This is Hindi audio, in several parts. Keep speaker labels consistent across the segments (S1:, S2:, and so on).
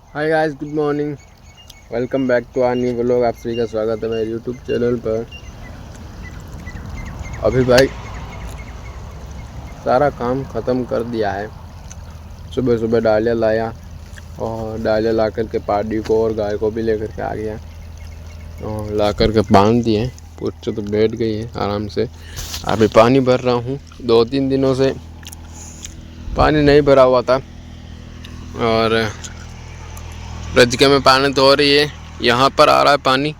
S1: Hi guys, good morning. Welcome back to our new vlog. आप सभी का स्वागत है मेरे यूट्यूब चैनल पर। अभी भाई सारा काम ख़त्म कर दिया है। सुबह सुबह डालियाँ लाया और डालियाँ ला कर के पाडी को और गाय को भी लेकर के आ गया और ला कर के बांध दिए। पूछो तो बैठ गई है आराम से। अभी पानी भर रहा हूँ। 2-3 दिनों से पानी नहीं भरा हुआ था और रजके में पानी तो हो रही है। यहाँ पर आ रहा है पानी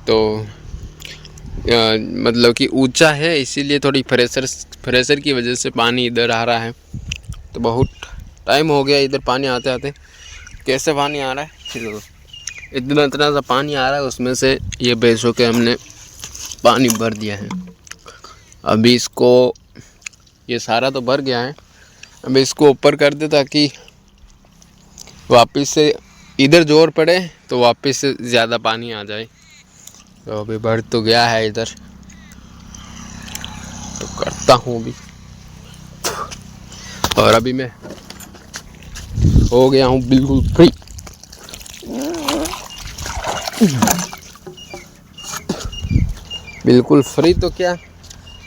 S1: तो मतलब कि ऊंचा है, इसीलिए थोड़ी प्रेशर की वजह से पानी इधर आ रहा है। तो बहुत टाइम हो गया इधर पानी आते आते। कैसे पानी आ रहा है, फिर इतना इतना सा पानी आ रहा है, उसमें से ये भैंसों के हमने पानी भर दिया है। अभी इसको, ये सारा तो भर गया है, अभी इसको ऊपर कर दे ताकि वापस से इधर जोर पड़े तो वापस से ज़्यादा पानी आ जाए। तो अभी भर तो गया है इधर, तो करता हूँ अभी। और अभी मैं हो गया हूँ बिल्कुल फ्री। बिल्कुल फ्री तो क्या,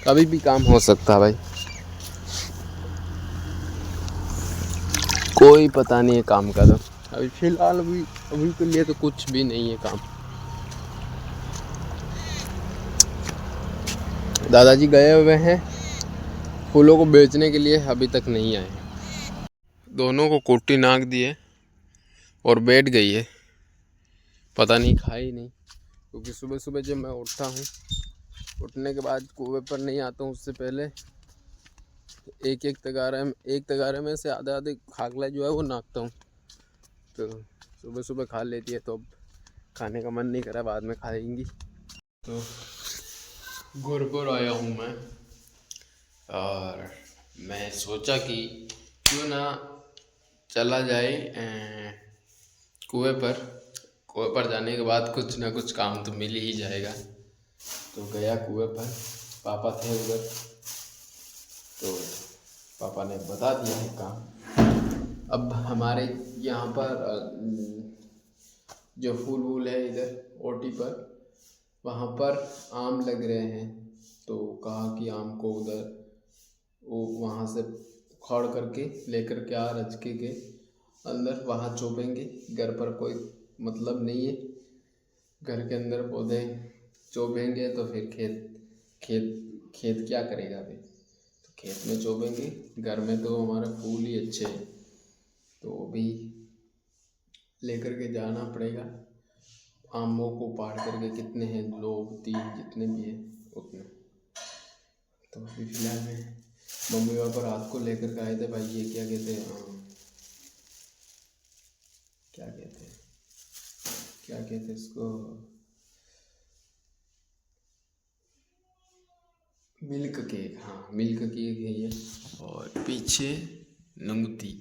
S1: कभी भी काम हो सकता है भाई। कोई पता नहीं है काम का। तो अभी फिलहाल अभी के लिए तो कुछ भी नहीं है काम। दादाजी गए हुए हैं फूलों को बेचने के लिए, अभी तक नहीं आए। दोनों को कुट्टी नाक दी है और बैठ गई है। पता नहीं खाई नहीं, क्योंकि सुबह सुबह जब मैं उठता हूँ, उठने के बाद कुएं पर नहीं आता हूँ, उससे पहले एक तगारे में से आधे आधे खागला जो है वो नापता हूँ। तो सुबह सुबह खा लेती है, तो अब खाने का मन नहीं करा, बाद में खाएंगी। तो घर पर आया हूँ मैं और मैं सोचा कि क्यों ना चला जाए कुएं पर जाने के बाद कुछ ना कुछ काम तो मिल ही जाएगा। तो गया कुएं पर, पापा थे उधर, तो पापा ने बता दिया है काम। अब हमारे यहाँ पर जो फूल वूल है इधर ओटी पर, वहाँ पर आम लग रहे हैं। तो कहा कि आम को उधर वो वहाँ से उखाड़ करके लेकर के आ रजके के अंदर वहाँ चोपेंगे। घर पर कोई मतलब नहीं है, घर के अंदर पौधे चोपेंगे तो फिर खेत क्या करेगा फिर। तो खेत में चोपेंगे, घर में तो हमारे फूल ही अच्छे हैं, तो अभी लेकर के जाना पड़ेगा। आमों को पाड़ करके, कितने हैं, 2-3 जितने भी हैं उतने। तो अभी फिलहाल में मम्मी पापा रात को लेकर के आए थे भाई, ये क्या कहते हैं, क्या कहते हैं इसको, मिल्क केक। हाँ, मिल्क केक है ये। और पीछे नंगती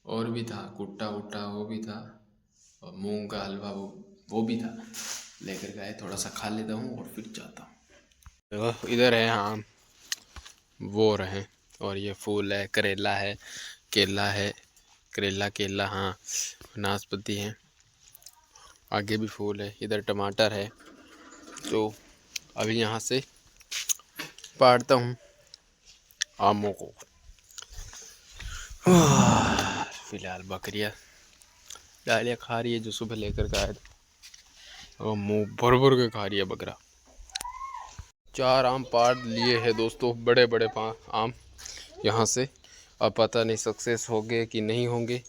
S1: और भी था, कुट्टा वुट्टा वो भी था, और मूंग का हलवा वो भी था। लेकर के आए, थोड़ा सा खा लेता हूँ और फिर जाता हूँ। देखो इधर है आम, वो रहे, और ये फूल है, करेला है, केला है, करेला केला, हाँ, नाशपाती है, आगे भी फूल है, इधर टमाटर है। तो अभी यहाँ से पाड़ता हूँ आमों को। फिलहाल बकरियाँ डालियाँ खा रही है जो सुबह लेकर के आए थे, और मुँह भर भर के खा रही है बकरा। 4 आम पाड़ लिए हैं दोस्तों, बड़े बड़े आम यहाँ से। अब पता नहीं सक्सेस होंगे कि नहीं होंगे।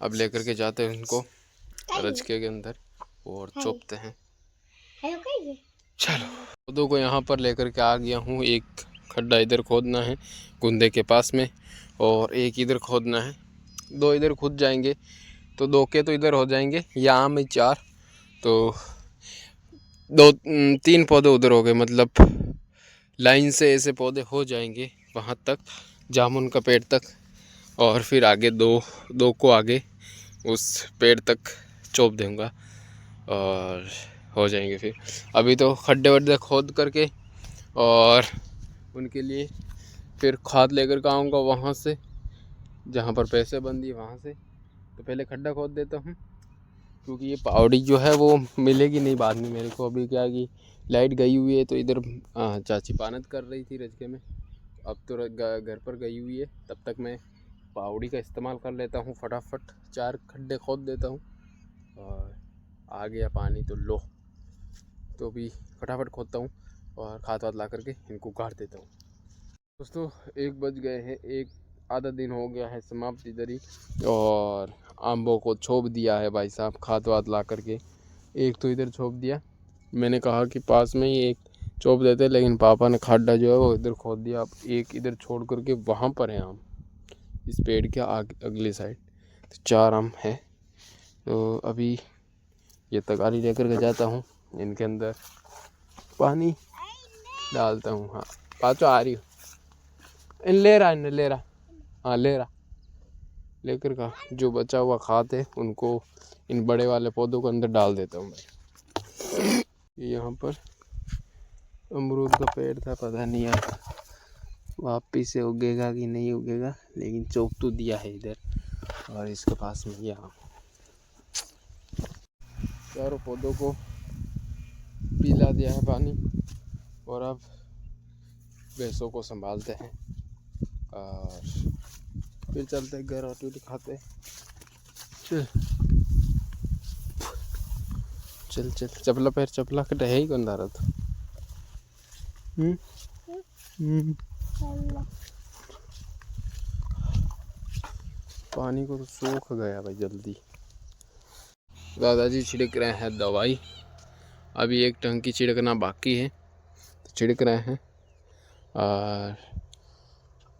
S1: अब लेकर के जाते हैं उनको रजके के अंदर और चोपते हैं। चलो, पौधों को यहाँ पर लेकर के आ गया हूँ। एक खड्डा इधर खोदना है कुंदे के पास में, और एक इधर खोदना है। 2 इधर खुद जाएंगे तो 2 के तो इधर हो जाएंगे, या आम में 4, तो 2-3 पौधे उधर हो गए। मतलब लाइन से ऐसे पौधे हो जाएंगे वहाँ तक, जामुन का पेड़ तक, और फिर आगे दो को आगे उस पेड़ तक चोप दूँगा और हो जाएंगे। फिर अभी तो खड्डे वड्डे खोद करके और उनके लिए फिर खाद लेकर के आऊँगा वहाँ से, जहाँ पर पैसे बंदी वहाँ से। तो पहले खड्डा खोद देता हूँ, क्योंकि ये पौड़ी जो है वो मिलेगी नहीं बाद में मेरे को। अभी क्या है कि लाइट गई हुई है, तो इधर चाची पानत कर रही थी रजके में, अब तो घर पर गई हुई है। तब तक मैं पौड़ी का इस्तेमाल कर लेता हूँ, फटाफट 4 खड्डे खोद देता हूँ और आ गया पानी तो लो, तो भी फटाफट खोदता हूँ और खाद वाद ला करके इनको गाड़ देता हूँ। दोस्तों 1 बज गए हैं, एक आधा दिन हो गया है समाप्त इधर ही, और आम्बों को छोप दिया है भाई साहब खाद वाद ला करके। एक तो इधर छोप दिया, मैंने कहा कि पास में ही एक छोप देते, लेकिन पापा ने खड्डा जो है वो इधर खोद दिया। अब एक इधर छोड़ करके वहाँ पर है आम, इस पेड़ के आगे अगली साइड, तो 4 आम है। तो अभी ये तगारी लेकर के जाता हूँ, इनके अंदर पानी डालता हूँ। हाँ पाचो आ रही हो, इन ले रहा हाँ ले रहा, लेकर का जो बचा हुआ खाद है उनको इन बड़े वाले पौधों के अंदर डाल देता हूँ मैं। यहाँ पर अमरूद का पेड़ था, पता नहीं यार वापिस से उगेगा कि नहीं उगेगा, लेकिन चौक तो दिया है इधर, और इसके पास में यहाँ चारों पौधों को पिला दिया है पानी, और अब भैंसों को संभालते हैं और फिर चलते हैं घर, रोटी वोटी खाते हैं। चल चल चपला पैर चपला कटे है ही कौन दारा तो पानी को तो सूख गया भाई जल्दी। दादाजी छिड़क रहे हैं दवाई, अभी एक टंकी छिड़कना बाकी है, तो छिड़क रहे हैं। और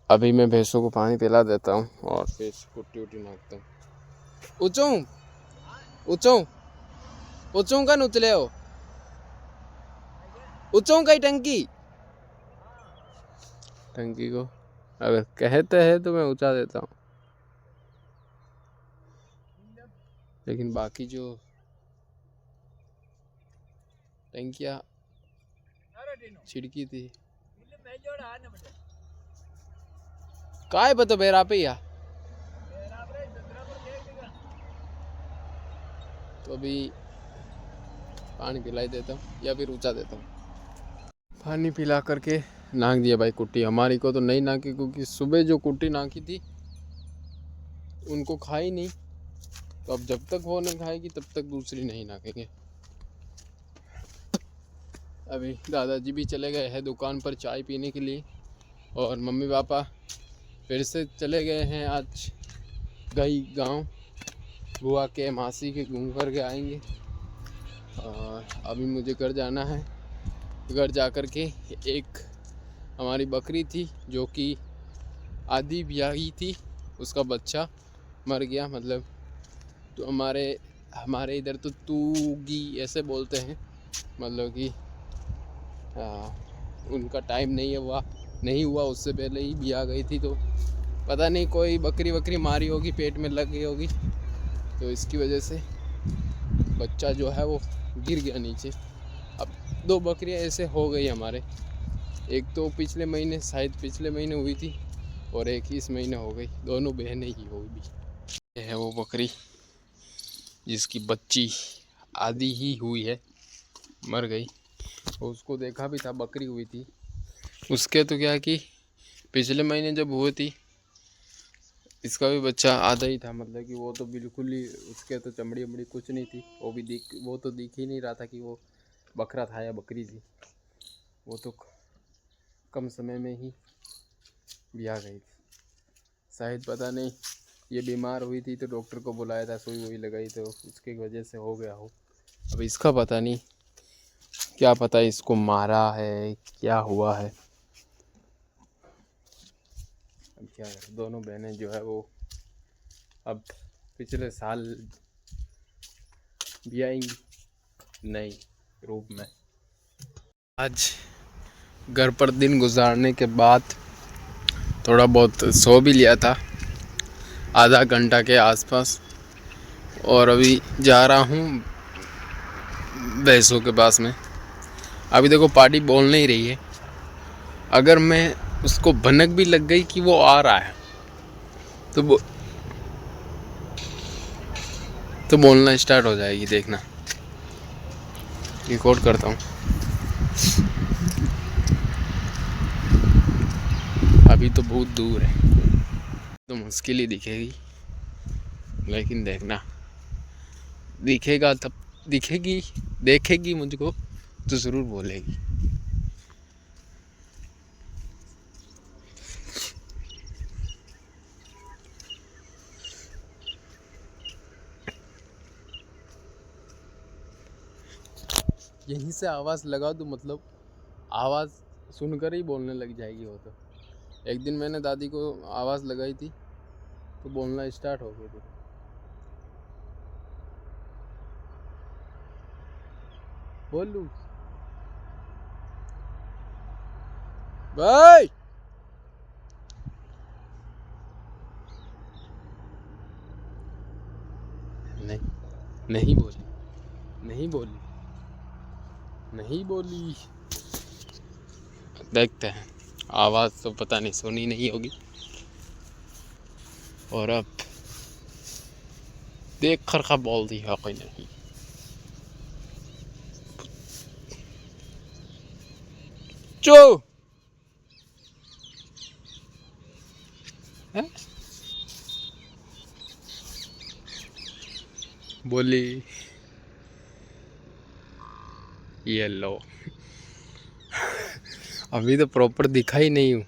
S1: अभी मैं भैंसों को पानी पिला देता हूँ और फिर कुट्टी उट्टी नाकता हूँ। ऊँचों का उचले हो, ऊँचों का ही टंकी को अगर कहते हैं तो मैं ऊँचा देता हूँ, लेकिन बाकी जो टंकियाँ छिड़की थी काय पता बेरा पे या, तो अभी पानी पिला देता हूँ या फिर ऊँचा देता हूँ। पानी पिला करके नाक दिया भाई कुट्टी, हमारी को तो नहीं नाकी, क्योंकि सुबह जो कुट्टी नाकी थी उनको खाई नहीं, तो अब जब तक वो नहीं खाएगी तब तक दूसरी नहीं नाकेंगे। अभी दादाजी भी चले गए हैं दुकान पर चाय पीने के लिए, और मम्मी पापा फिर से चले गए हैं आज गई गांव, बुआ के मासी के घूम कर के आएंगे। और अभी मुझे घर जाना है, घर जा कर के एक हमारी बकरी थी जो कि आधी ब्याही थी, उसका बच्चा मर गया, मतलब तो हमारे इधर तो तूगी ऐसे बोलते हैं, मतलब कि उनका टाइम नहीं हुआ उससे पहले ही ब्याह गई थी, तो पता नहीं कोई बकरी मारी होगी, पेट में लग गई होगी, तो इसकी वजह से बच्चा जो है वो गिर गया नीचे। अब 2 बकरियां ऐसे हो गई हमारे, एक तो पिछले महीने हुई थी और एक इस महीने हो गई, दोनों बहनें ही हो गई। ये है वो बकरी जिसकी बच्ची आधी ही हुई है, मर गई। उसको देखा भी था, बकरी हुई थी उसके, तो क्या कि पिछले महीने जब हुई थी इसका भी बच्चा आधा ही था, मतलब कि वो तो बिल्कुल ही, उसके तो चमड़ी वमड़ी कुछ नहीं थी, वो तो दिख ही नहीं रहा था कि वो बकरा था या बकरी थी, वो तो कम समय में ही ब्याह गई थी। शायद पता नहीं ये बीमार हुई थी तो डॉक्टर को बुलाया था, सुई वुई लगाई, तो उसकी वजह से हो गया हो। अब इसका पता नहीं, क्या पता इसको मारा है क्या हुआ है, अब क्या करें। दोनों बहनें जो है वो अब पिछले साल ब्याहेंगी नई रूप में। आज घर पर दिन गुजारने के बाद थोड़ा बहुत सो भी लिया था, आधा घंटा के आसपास, और अभी जा रहा हूँ भैंसों के पास में। अभी देखो पार्टी बोल नहीं रही है, अगर मैं उसको भनक भी लग गई कि वो आ रहा है तो तो बोलना स्टार्ट हो जाएगी, देखना। रिकॉर्ड करता हूँ। अभी तो बहुत दूर है, तो मुश्किल ही दिखेगी, लेकिन देखना दिखेगा तब, दिखेगी, देखेगी मुझको तो ज़रूर बोलेगी। यहीं से आवाज़ लगा दूँ, मतलब आवाज़ सुनकर ही बोलने लग जाएगी वो तो। एक दिन मैंने दादी को आवाज़ लगाई थी तो बोलना स्टार्ट हो गई थी। बोलू भाई, नहीं, नहीं बोली, नहीं बोली, नहीं बोली। देखते हैं, आवाज़ तो पता नहीं सुनी नहीं होगी। और अब देख कर खा बोल दी है कोई नहीं। चो है? बोली ये लो। अभी तो प्रॉपर दिखा ही नहीं हूँ।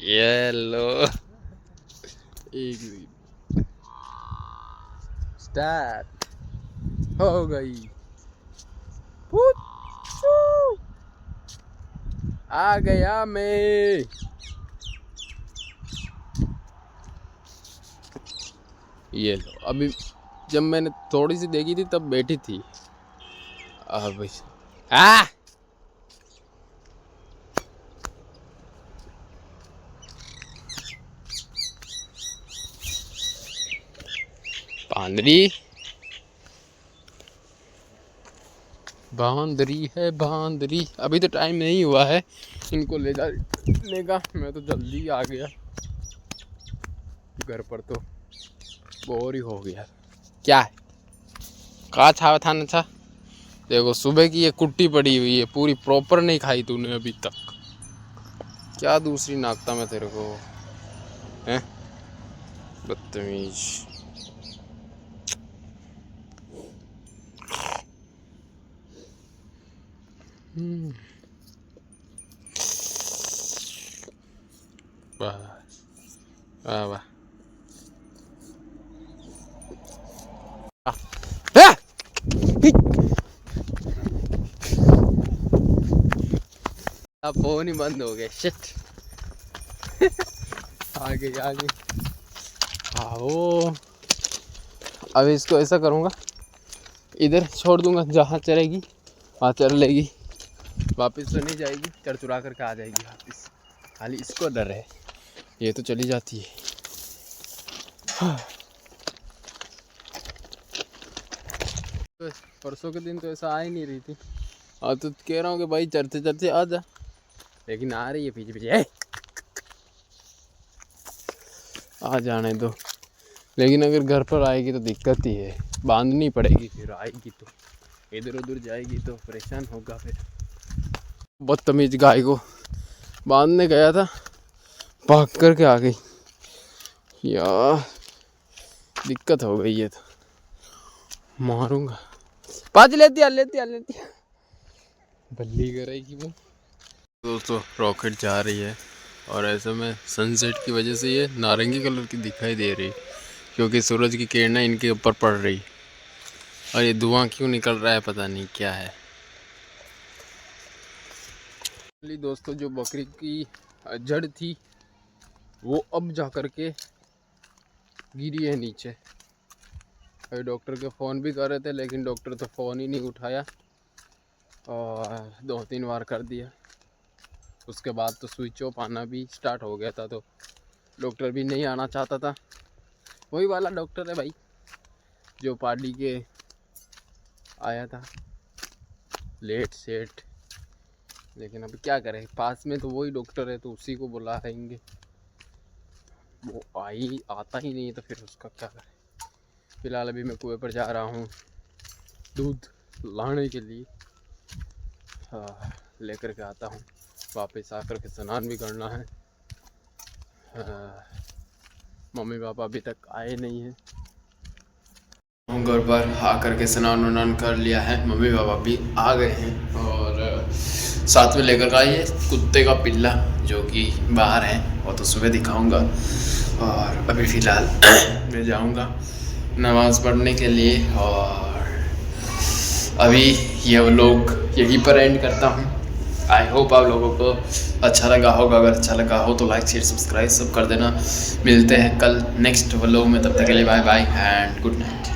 S1: ये लो, एक स्टार्ट हो गई। आ गया मैं। ये लो, अभी जब मैंने थोड़ी सी देखी थी तब बैठी थी। अब आ बांदरी, बांदरी है बांदरी। अभी तो टाइम नहीं हुआ है इनको ले जाने का, मैं तो जल्दी आ गया घर पर, तो बोर ही हो गया। क्या है, कहा छावा था ना था। देखो सुबह की ये कुट्टी पड़ी हुई है, पूरी प्रॉपर नहीं खाई तूने अभी तक। क्या दूसरी नाकता मैं तेरे को, हैं बदतमीज। वाह वाह वाह। अब फोन ही बंद हो गया, शिट। आगे आगे आओ। अब इसको ऐसा करूँगा, इधर छोड़ दूंगा, जहाँ चलेगी वहाँ चल लेगी, वापस तो नहीं जाएगी, चुरा करके आ जाएगी वापस। खाली इसको डर है, ये तो चली जाती है। परसों के दिन तो ऐसा आ ही नहीं रही थी, और तो कह रहा हूँ कि भाई चलते चलते आ जा, लेकिन आ रही है पीछे पीछे। आ जाने दो, लेकिन अगर घर पर आएगी तो दिक्कत ही है, बांधनी पड़ेगी, फिर आएगी तो इधर उधर जाएगी तो परेशान होगा फिर। बदतमीज गाय को बांधने गया था, भाग करके आ गई यार, दिक्कत हो गई है, तो मारूंगा। पाँच लेती बल्ली करेगी वो। दोस्तों रॉकेट जा रही है, और ऐसे में सनसेट की वजह से ये नारंगी कलर की दिखाई दे रही, क्योंकि सूरज की किरणें इनके ऊपर पड़ रही। और ये धुआं क्यों निकल रहा है पता नहीं क्या है। दोस्तों जो बकरी की जड़ थी वो अब जा कर के गिरी है नीचे। अभी डॉक्टर के फ़ोन भी कर रहे थे, लेकिन डॉक्टर तो फ़ोन ही नहीं उठाया, और 2-3 बार कर दिया। उसके बाद तो स्विच ऑफ आना भी स्टार्ट हो गया था, तो डॉक्टर भी नहीं आना चाहता था। वही वाला डॉक्टर है भाई जो पार्टी के आया था लेट सेट, लेकिन अभी क्या करें, पास में तो वही डॉक्टर है तो उसी को बुलाएंगे। वो आता ही नहीं है तो फिर उसका क्या करें। फ़िलहाल अभी मैं कुएं पर जा रहा हूँ दूध लाने के लिए। लेकर के आता हूँ, वापस आकर के स्नान भी करना है। मम्मी पापा अभी तक आए नहीं हैं। घर पर आकर के स्नान उनान कर लिया है, मम्मी पापा भी आ गए हैं और साथ में लेकर का ये कुत्ते का पिल्ला जो कि बाहर है, वो तो सुबह दिखाऊंगा। और अभी फ़िलहाल मैं जाऊंगा नमाज़ पढ़ने के लिए और अभी ये व्लॉग यहीं पर एंड करता हूँ। आई होप आप लोगों को अच्छा लगा होगा। अगर अच्छा लगा हो तो लाइक शेयर सब्सक्राइब सब कर देना। मिलते हैं कल नेक्स्ट व्लॉग में, तब तक के लिए bye bye and good night.